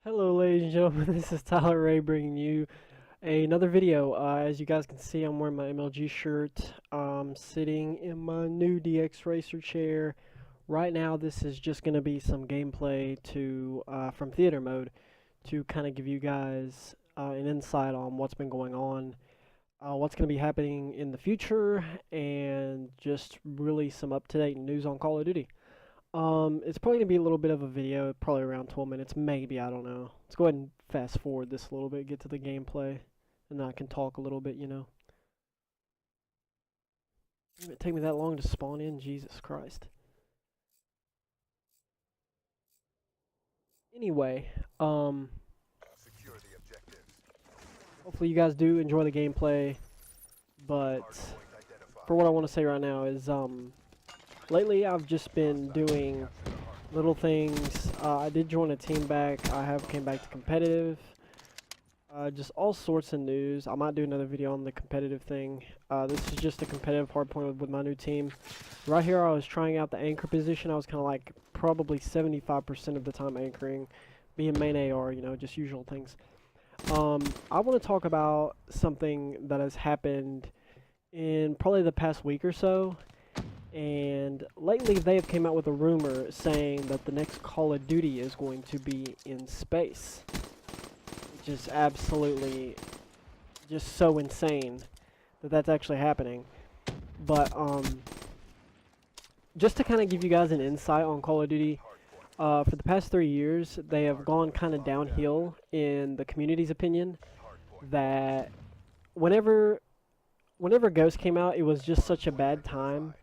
Hello, ladies and gentlemen. This is Tyler Ray bringing you another video. As you guys can see, I'm wearing my MLG shirt. Sitting in my new DX Racer chair. Right now, this is just going to be some gameplay from theater mode to kind of give you guys an insight on what's been going on, what's going to be happening in the future, and just really some up-to-date news on Call of Duty. It's probably gonna be a little bit of a video, probably around 12 minutes, maybe, I don't know. Let's go ahead and fast forward this a little bit, get to the gameplay, and then I can talk a little bit, you know. It take me that long to spawn in, Jesus Christ. Anyway, hopefully you guys do enjoy the gameplay, but for what I want to say right now is, lately I've just been doing little things. I did join a team back. I have came back to competitive. Just all sorts of news. I might do another video on the competitive thing. This is just a competitive hardpoint with my new team. Right here I was trying out the anchor position. I was kind of like probably 75% of the time anchoring, being main AR, you know, just usual things. I want to talk about something that has happened in probably the past week or so. And lately they have came out with a rumor saying that the next Call of Duty is going to be in space. Which is absolutely just so insane that that's actually happening. But just to kind of give you guys an insight on Call of Duty, for the past 3 years they have gone kind of downhill in the community's opinion. That whenever Ghost came out, it was just such a bad time.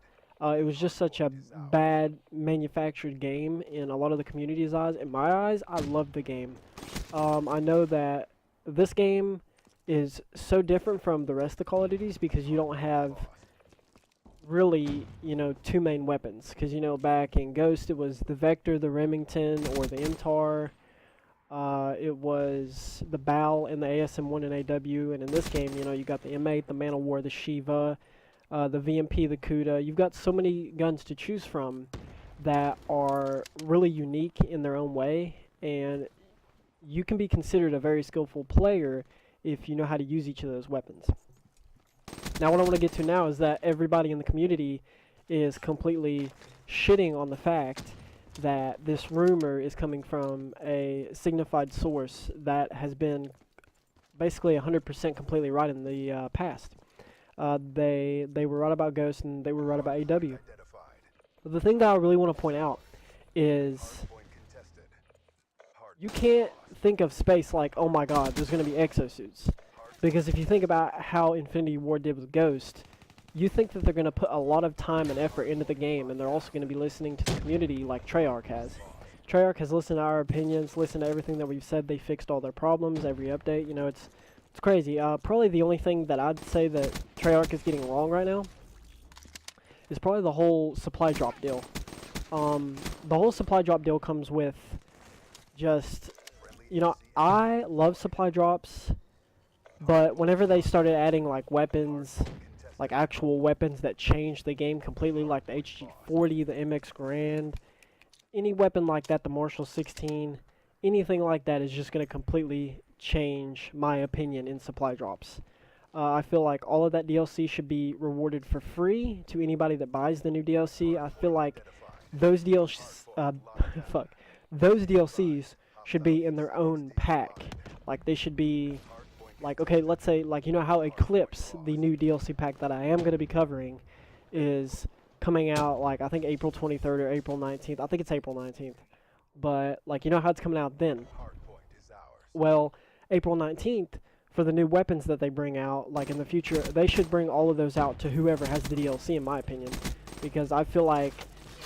It was just such a bad manufactured game in a lot of the community's eyes. In my eyes, I loved the game. I know that this game is so different from the rest of the Call of Duties because you don't have really, you know, two main weapons. Because, you know, back in Ghost, it was the Vector, the Remington, or the MTAR. It was the BAL and the ASM-1 and AW. And in this game, you know, you got the M8, the Man of War, the Shiva, the VMP, the Kuda. You've got so many guns to choose from that are really unique in their own way, and you can be considered a very skillful player if you know how to use each of those weapons. Now what I want to get to now is that everybody in the community is completely shitting on the fact that this rumor is coming from a signified source that has been basically 100% completely right in the past. They were right about Ghost and they were right about AW. But the thing that I really want to point out is you can't think of space like, oh my god, there's going to be exosuits. Because if you think about how Infinity Ward did with Ghost, you think that they're going to put a lot of time and effort into the game, and they're also going to be listening to the community like Treyarch has. Treyarch has listened to our opinions, listened to everything that we've said. They fixed all their problems, every update. You know, it's crazy. Probably the only thing that I'd say that Treyarch is getting wrong right now is probably the whole supply drop deal. The whole supply drop deal comes with just, you know, I love supply drops, but whenever they started adding like weapons, like actual weapons that change the game completely, like the HG40, the MX Grand, any weapon like that, the Marshall 16, anything like that is just going to completely change my opinion in supply drops. I feel like all of that DLC should be rewarded for free to anybody that buys the new DLC. I feel like those those DLCs should be in their own pack. Like they should be like, okay, let's say like, you know how Eclipse, the new DLC pack that I am going to be covering, is coming out like I think April 23rd or April 19th. I think it's April 19th. But like, you know how it's coming out then. Well, April 19th, for the new weapons that they bring out, like in the future, they should bring all of those out to whoever has the DLC, in my opinion. Because I feel like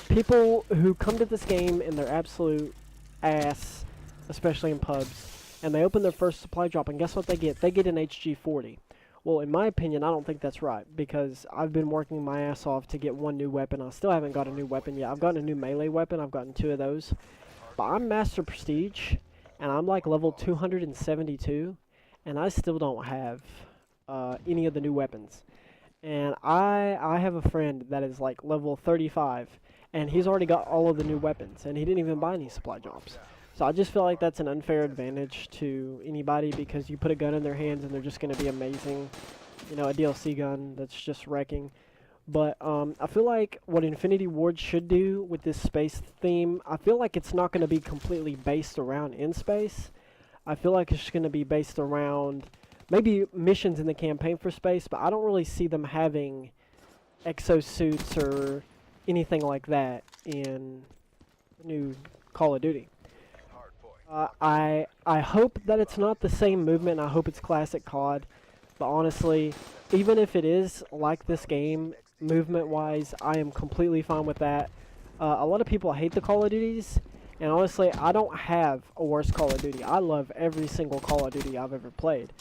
people who come to this game in their absolute ass, especially in pubs, and they open their first supply drop, and guess what they get? They get an HG40. Well, in my opinion, I don't think that's right, because I've been working my ass off to get one new weapon. I still haven't got a new weapon yet. I've gotten a new melee weapon. I've gotten 2 of those. But I'm Master Prestige, and I'm like level 272, and I still don't have any of the new weapons. And I have a friend that is like level 35, and he's already got all of the new weapons, and he didn't even buy any supply drops. So I just feel like that's an unfair advantage to anybody because you put a gun in their hands and they're just going to be amazing. You know, a DLC gun that's just wrecking. But I feel like what Infinity Ward should do with this space theme, I feel like it's not going to be completely based around in space. I feel like it's going to be based around maybe missions in the campaign for space, but I don't really see them having exosuits or anything like that in the new Call of Duty. I hope that it's not the same movement. I hope it's classic COD. But honestly, even if it is like this game, movement-wise, I am completely fine with that. A lot of people hate the Call of Duties, and honestly, I don't have a worse Call of Duty. I love every single Call of Duty I've ever played.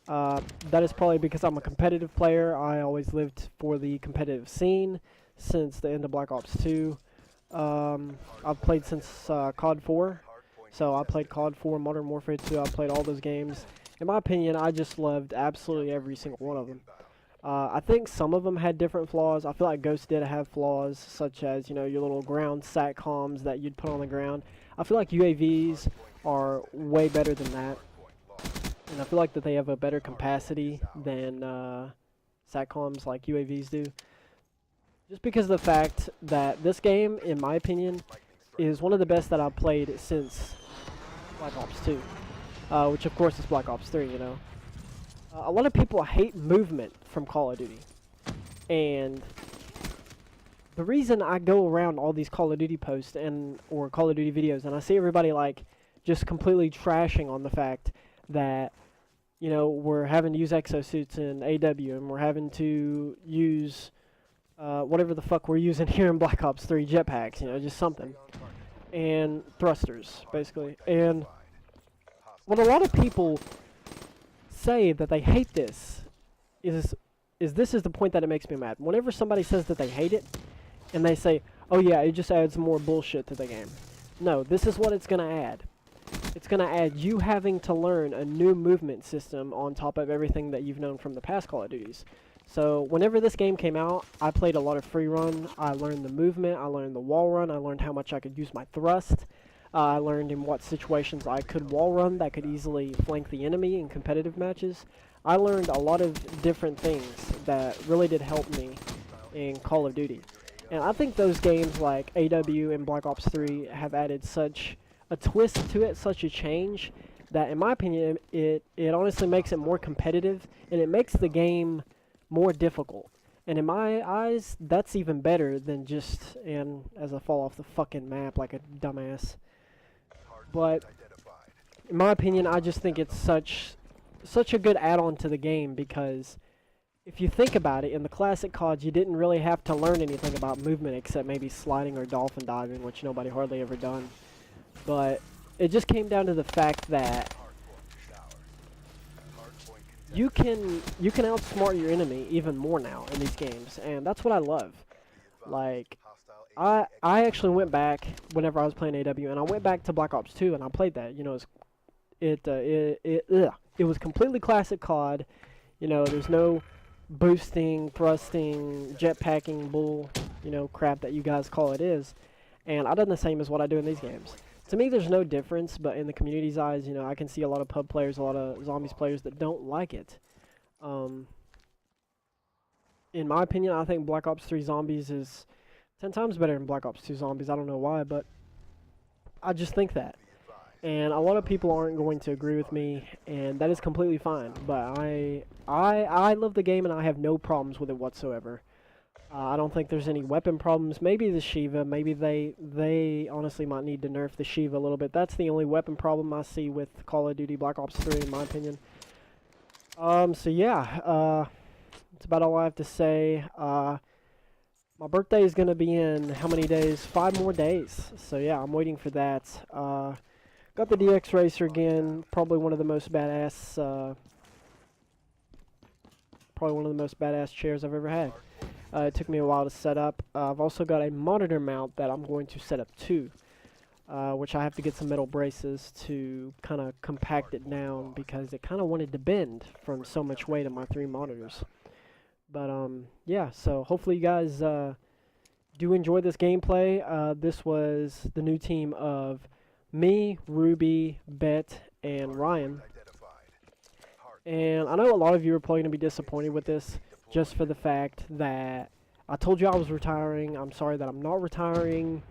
That is probably because I'm a competitive player. I always lived for the competitive scene since the end of Black Ops 2. I've played since COD 4. So I played COD 4, Modern Warfare 2. I played all those games. In my opinion, I just loved absolutely every single one of them. I think some of them had different flaws. I feel like Ghost did have flaws, such as, you know, your little ground satcoms that you'd put on the ground. I feel like UAVs are way better than that. And I feel like that they have a better capacity than satcoms like UAVs do. Just because of the fact that this game, in my opinion, is one of the best that I've played since Black Ops 2. Which of course is Black Ops 3, you know. A lot of people hate movement from Call of Duty. And the reason I go around all these Call of Duty posts or Call of Duty videos and I see everybody like just completely trashing on the fact that, you know, we're having to use exosuits in AW and we're having to use whatever the fuck we're using here in Black Ops 3, jetpacks, you know, just something. And thrusters, basically. And what a lot of people say that they hate this is this is the point that it makes me mad. Whenever somebody says that they hate it, and they say, oh yeah, it just adds more bullshit to the game. No, this is what it's going to add. It's going to add you having to learn a new movement system on top of everything that you've known from the past Call of Duties. So whenever this game came out, I played a lot of free run. I learned the movement, I learned the wall run, I learned how much I could use my thrust. I learned in what situations I could wall run that could easily flank the enemy in competitive matches. I learned a lot of different things that really did help me in Call of Duty. And I think those games like AW and Black Ops 3 have added such a twist to it, such a change, that in my opinion, it honestly makes it more competitive, and it makes the game more difficult. And in my eyes, that's even better than just, and as I fall off the fucking map like a dumbass. But in my opinion, I just think it's such a good add-on to the game, because if you think about it, in the classic CODs, you didn't really have to learn anything about movement except maybe sliding or dolphin diving, which nobody hardly ever done. But it just came down to the fact that you can outsmart your enemy even more now in these games, and that's what I love. Like, I actually went back whenever I was playing AW, and I went back to Black Ops 2 and I played that. You know, it was completely classic COD. You know, there's no boosting, thrusting, jetpacking bull, you know, crap that you guys call it is. And I've done the same as what I do in these games. To me, there's no difference, but in the community's eyes, you know, I can see a lot of pub players, a lot of zombies players that don't like it. In my opinion, I think Black Ops 3 Zombies is 10 times better than Black Ops 2 Zombies. I don't know why, but I just think that. And a lot of people aren't going to agree with me, and that is completely fine. But I love the game, and I have no problems with it whatsoever. I don't think there's any weapon problems. Maybe the Shiva. Maybe they honestly might need to nerf the Shiva a little bit. That's the only weapon problem I see with Call of Duty Black Ops 3, in my opinion. So yeah, that's about all I have to say. My birthday is going to be in how many days? 5 more days. So yeah, I'm waiting for that. Got the DX Racer again. Probably one of the most badass chairs I've ever had. It took me a while to set up. I've also got a monitor mount that I'm going to set up too, which I have to get some metal braces to kind of compact it down, because it kind of wanted to bend from so much weight on my 3 monitors. But yeah, so hopefully you guys do enjoy this gameplay. This was the new team of Me, Ruby, Bet, and Ryan. And I know a lot of you are probably going to be disappointed with this just for the fact that I told you I was retiring. I'm sorry that I'm not retiring.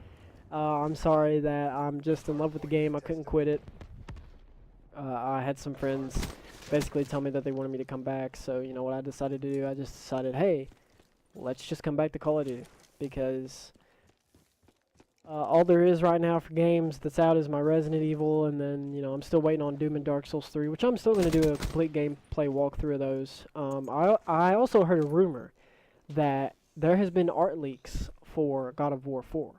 I'm sorry that I'm just in love with the game. I couldn't quit it. I had some friends basically tell me that they wanted me to come back. So, you know what I decided to do? I just decided, hey, let's just come back to Call of Duty. Because all there is right now for games that's out is my Resident Evil, and then, you know, I'm still waiting on Doom and Dark Souls 3, which I'm still going to do a complete gameplay walkthrough of those. I also heard a rumor that there has been art leaks for God of War 4.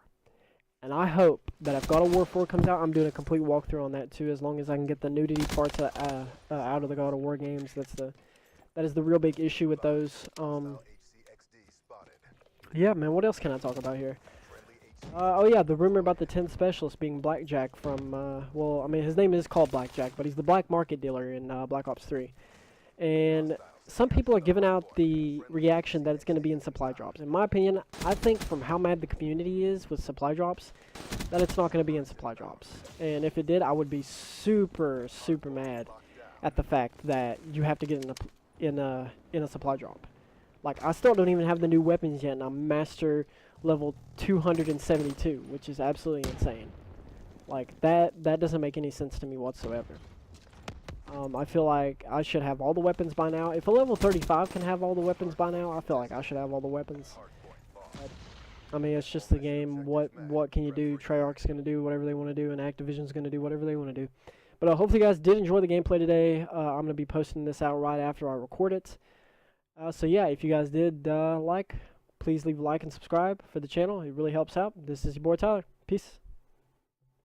And I hope that if God of War 4 comes out, I'm doing a complete walkthrough on that too, as long as I can get the nudity parts out of the God of War games. That is the real big issue with those. Yeah, man, what else can I talk about here? Oh yeah, the rumor about the 10th specialist being Blackjack from, well, I mean, his name is called Blackjack, but he's the black market dealer in Black Ops 3. And some people are giving out the reaction that it's going to be in supply drops. In my opinion, I think from how mad the community is with supply drops, that it's not going to be in supply drops. And if it did, I would be super, super mad at the fact that you have to get in a supply drop. Like, I still don't even have the new weapons yet, and I'm master level 272, which is absolutely insane. Like, that doesn't make any sense to me whatsoever. I feel like I should have all the weapons by now. If a level 35 can have all the weapons by now, I feel like I should have all the weapons. But, I mean, it's just the game. What can you do? Treyarch's going to do whatever they want to do, and Activision's going to do whatever they want to do. But hopefully you guys did enjoy the gameplay today. I'm going to be posting this out right after I record it. So yeah, if you guys did please leave a like and subscribe for the channel. It really helps out. This is your boy Tyler. Peace.